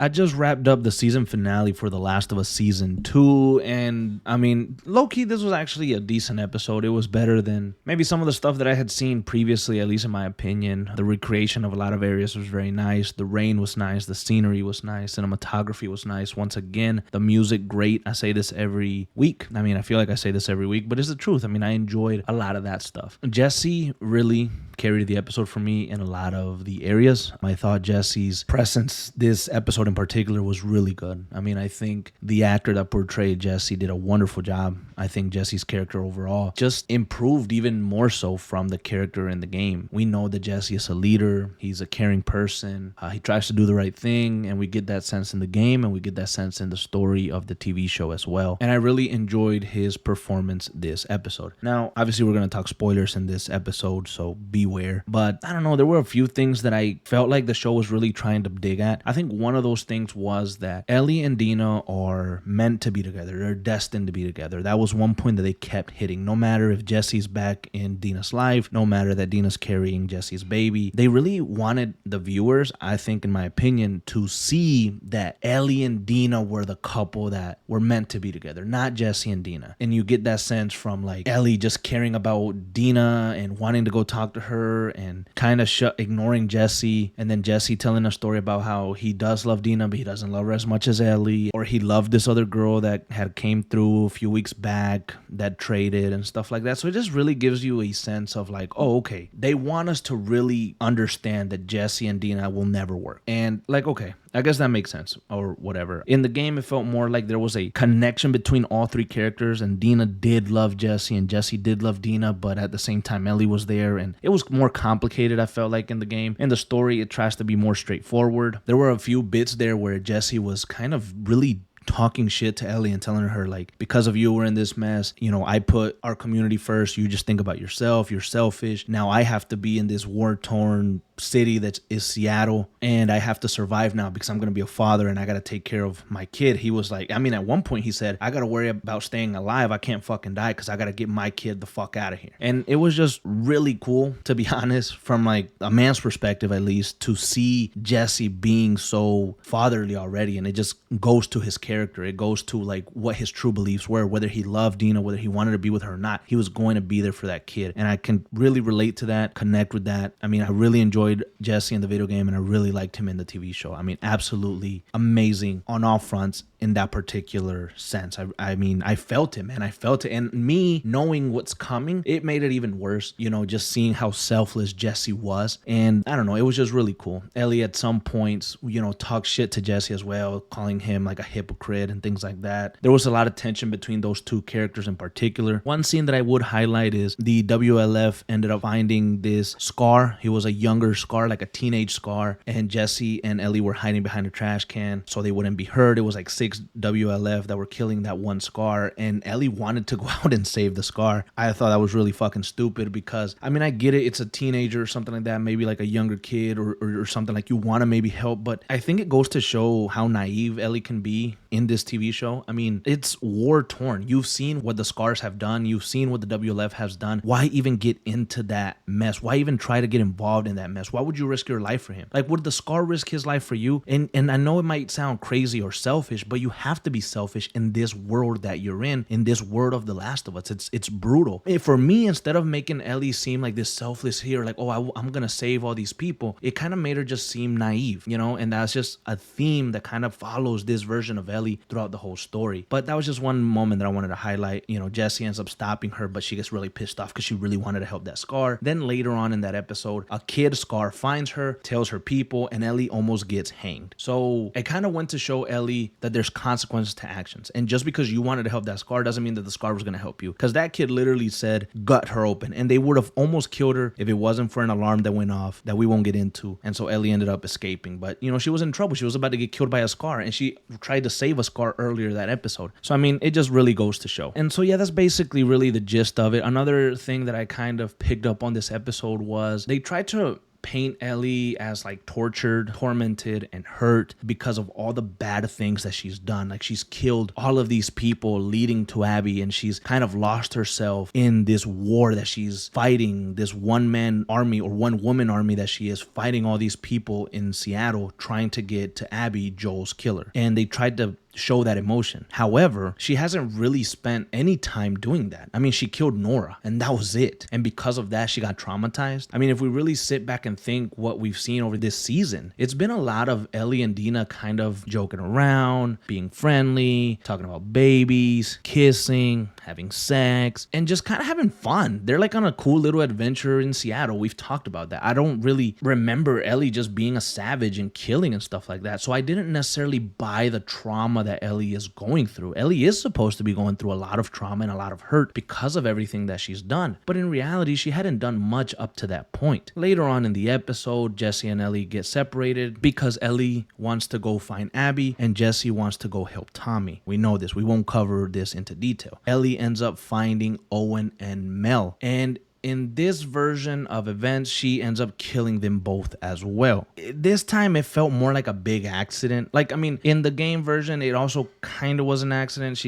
I just wrapped up the season finale for The Last of Us Season 2, and I mean, low-key, this was actually a decent episode. It was better than maybe some of the stuff that I had seen previously, at least in my opinion. The recreation of a lot of areas was very nice. The rain was nice. The scenery was nice. Cinematography was nice. Once again, the music, great. I say this every week. I mean, I feel like I say this every week, but it's the truth. I mean, I enjoyed a lot of that stuff. Jesse really carried the episode for me in a lot of the areas. I thought Jesse's presence this episode in particular was really good. I mean, I think the actor that portrayed Jesse did a wonderful job. I think Jesse's character overall just improved even more so from the character in the game. We know that Jesse is a leader. He's a caring person. He tries to do the right thing, and we get that sense in the game, and we get that sense in the story of the TV show as well. And I really enjoyed his performance this episode. Now, obviously, we're going to talk spoilers in this episode, so beware. But I don't know, there were a few things that I felt like the show was really trying to dig at. I think one of those things was that Ellie and Dina are meant to be together. They're destined to be together. That was one point that they kept hitting. No matter if Jesse's back in Dina's life, no matter that Dina's carrying Jesse's baby, they really wanted the viewers, I think in my opinion, to see that Ellie and Dina were the couple that were meant to be together, not Jesse and Dina. And you get that sense from like Ellie just caring about Dina and wanting to go talk to her and kind of ignoring Jesse, and then Jesse telling a story about how he does love Dina, but he doesn't love her as much as Ellie, or he loved this other girl that had came through a few weeks back that traded and stuff like that. So it just really gives you a sense of like, oh, okay, they want us to really understand that Jesse and Dina will never work. And like, okay, I guess that makes sense or whatever. In the game, it felt more like there was a connection between all three characters, and Dina did love Jesse and Jesse did love Dina, but at the same time, Ellie was there, and it was more complicated, I felt like, in the game. In the story, it tries to be more straightforward. There were a few bits there where Jesse was kind of really talking shit to Ellie and telling her like, because of you, we're in this mess. You know, I put our community first. You just think about yourself. You're selfish. Now I have to be in this war-torn city that is Seattle, and I have to survive now because I'm going to be a father and I got to take care of my kid. He was like, I mean, at one point he said, I got to worry about staying alive. I can't fucking die because I got to get my kid the fuck out of here. And it was just really cool, to be honest, from like a man's perspective at least, to see Jesse being so fatherly already. And it just goes to his character. It goes to like what his true beliefs were, whether he loved Dina, whether he wanted to be with her or not. He was going to be there for that kid. And I can really relate to that, connect with that. I mean, I really enjoyed Jesse in the video game, and I really liked him in the TV show. I mean, absolutely amazing on all fronts in that particular sense. I mean, I felt it, man. I felt it. And me knowing what's coming, it made it even worse, you know, just seeing how selfless Jesse was. And I don't know, it was just really cool. Ellie at some points, you know, talked shit to Jesse as well, calling him like a hypocrite and things like that. There was a lot of tension between those two characters in particular. One scene that I would highlight is the WLF ended up finding this Scar. He was a younger Scar, like a teenage Scar, and Jesse and Ellie were hiding behind a trash can so they wouldn't be heard. It was like 6 WLF that were killing that one Scar, and Ellie wanted to go out and save the Scar. I thought that was really fucking stupid because, I mean, I get it, it's a teenager or something like that, maybe like a younger kid or something, like you want to maybe help, but I think it goes to show how naive Ellie can be in this TV show. I mean, it's war torn. You've seen what the Scars have done. You've seen what the WLF has done. Why even get into that mess? Why even try to get involved in that mess? Why would you risk your life for him? Like, would the Scar risk his life for you? And I know it might sound crazy or selfish, but you have to be selfish in this world that you're in this world of The Last of Us. It's brutal. For me, instead of making Ellie seem like this selfless hero, like, oh, I'm gonna save all these people, it kind of made her just seem naive, you know? And that's just a theme that kind of follows this version of Ellie throughout the whole story. But that was just one moment that I wanted to highlight. You know, Jesse ends up stopping her, but she gets really pissed off because she really wanted to help that Scar. Then later on in that episode, a kid Scar finds her, tells her people, and Ellie almost gets hanged. So it kind of went to show Ellie that there's consequences to actions. And just because you wanted to help that Scar doesn't mean that the Scar was going to help you. Because that kid literally said, gut her open. And they would have almost killed her if it wasn't for an alarm that went off that we won't get into. And so Ellie ended up escaping. But, you know, she was in trouble. She was about to get killed by a Scar. And she tried to save a Scar earlier that episode. So, I mean, it just really goes to show. And so, yeah, that's basically really the gist of it. Another thing that I kind of picked up on this episode was they tried to paint Ellie as like tortured, tormented, and hurt because of all the bad things that she's done. Like she's killed all of these people leading to Abby, and she's kind of lost herself in this war that she's fighting, this one-man army or one-woman army that she is fighting all these people in Seattle trying to get to Abby, Joel's killer. And they tried to show that emotion. However, she hasn't really spent any time doing that. I mean, she killed Nora and that was it. And because of that, she got traumatized. I mean, if we really sit back and think what we've seen over this season, it's been a lot of Ellie and Dina kind of joking around, being friendly, talking about babies, kissing, having sex, and just kind of having fun. They're like on a cool little adventure in Seattle. We've talked about that. I don't really remember Ellie just being a savage and killing and stuff like that. So I didn't necessarily buy the trauma that Ellie is going through. Ellie is supposed to be going through a lot of trauma and a lot of hurt because of everything that she's done. But in reality, she hadn't done much up to that point. Later on in the episode, Jesse and Ellie get separated because Ellie wants to go find Abby and Jesse wants to go help Tommy. We know this. We won't cover this into detail. Ellie ends up finding Owen and Mel, and in this version of events, she ends up killing them both as well. This time, it felt more like a big accident. Like, I mean, in the game version, it also kind of was an accident.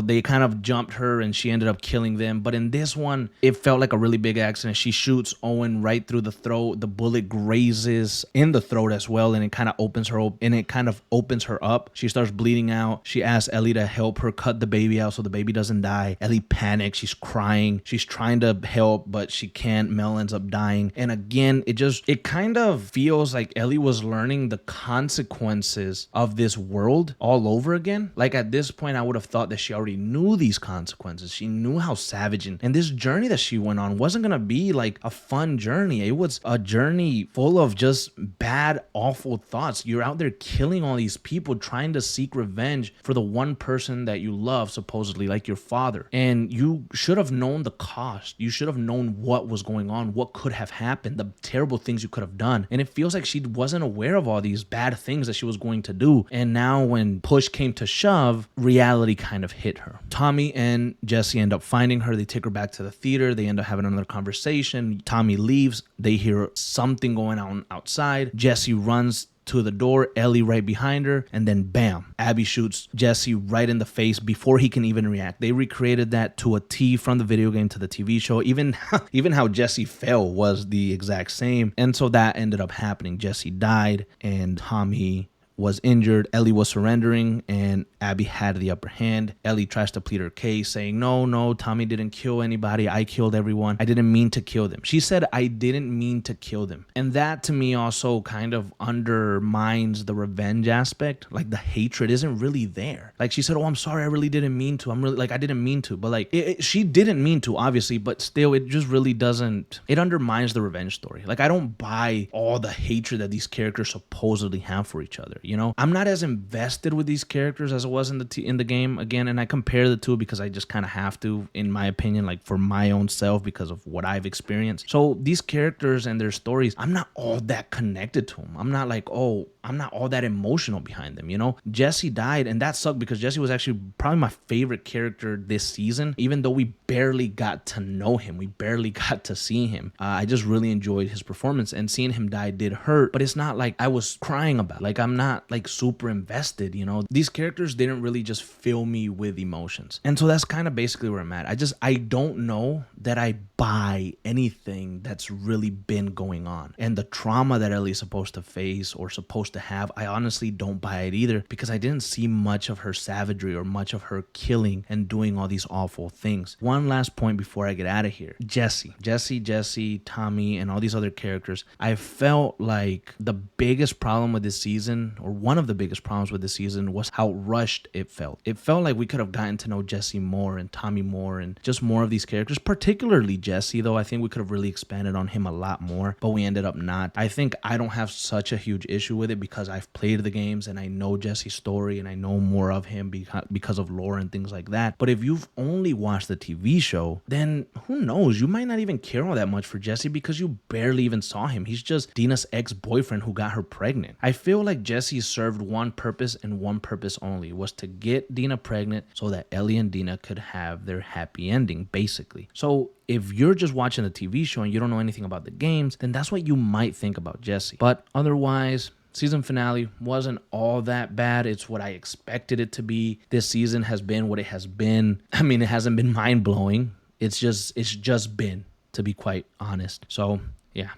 They kind of jumped her and she ended up killing them. But in this one, it felt like a really big accident. She shoots Owen right through the throat. The bullet grazes in the throat as well, and it kind of opens her up. She starts bleeding out. She asks Ellie to help her cut the baby out so the baby doesn't die. Ellie panics. She's crying. She's trying to help, but she can't. Mel ends up dying. And again, it kind of feels like Ellie was learning the consequences of this world all over again. Like at this point, I would have thought that she already knew these consequences. She knew how savage and this journey that she went on wasn't going to be like a fun journey. It was a journey full of just bad, awful thoughts. You're out there killing all these people, trying to seek revenge for the one person that you love, supposedly, like your father. And you should have known the cost. You should have known what was going on, what could have happened, the terrible things you could have done. And it feels like she wasn't aware of all these bad things that she was going to do. And now when push came to shove, reality kind of hit her. Tommy and Jesse end up finding her. They take her back to the theater. They end up having another conversation. Tommy leaves. They hear something going on outside. Jesse runs to the door, Ellie right behind her, and then bam, Abby shoots Jesse right in the face before he can even react. They recreated that to a T from the video game to the TV show. Even how Jesse fell was the exact same. And so that ended up happening. Jesse died and Tommy was injured. Ellie was surrendering and Abby had the upper hand. Ellie tries to plead her case, saying, no, Tommy didn't kill anybody. I killed everyone. I didn't mean to kill them. She said, I didn't mean to kill them. And that to me also kind of undermines the revenge aspect. Like the hatred isn't really there. Like she said, I'm sorry. I really didn't mean to. I didn't mean to. But like she didn't mean to, obviously, but still it just really doesn't, it undermines the revenge story. Like I don't buy all the hatred that these characters supposedly have for each other. I'm not as invested with these characters as I was in the game again, and I compare the two because I just kind of have to, in my opinion, like for my own self because of what I've experienced. So these characters and their stories, I'm not all that connected to them. I'm not like, I'm not all that emotional behind them, Jesse died, and that sucked because Jesse was actually probably my favorite character this season, even though we barely got to know him. We barely got to see him. I just really enjoyed his performance, and seeing him die did hurt, but it's not like I was crying about it. Like I'm not like super invested, These characters didn't really just fill me with emotions. And so that's kind of basically where I'm at. I don't know that I buy anything that's really been going on. And the trauma that Ellie's supposed to face or supposed to have, I honestly don't buy it either because I didn't see much of her savagery or much of her killing and doing all these awful things. One last point before I get out of here. Jesse, Tommy, and all these other characters, I felt like the biggest problem with this season, or one of the biggest problems with this season, was how rushed it felt. It felt like we could have gotten to know Jesse more and Tommy more and just more of these characters, particularly Jesse, though I think we could have really expanded on him a lot more, but we ended up not. I think I don't have such a huge issue with it because I've played the games and I know Jesse's story and I know more of him because of lore and things like that. But if you've only watched the TV show, then who knows? You might not even care all that much for Jesse because you barely even saw him. He's just Dina's ex-boyfriend who got her pregnant. I feel like Jesse Jesse served one purpose and one purpose only, was to get Dina pregnant so that Ellie and Dina could have their happy ending, basically. So if you're just watching the TV show and you don't know anything about the games, then that's what you might think about Jesse. But otherwise, season finale wasn't all that bad. It's what I expected it to be. This season has been what it has been. I mean, it hasn't been mind-blowing. It's just been, to be quite honest. So, yeah.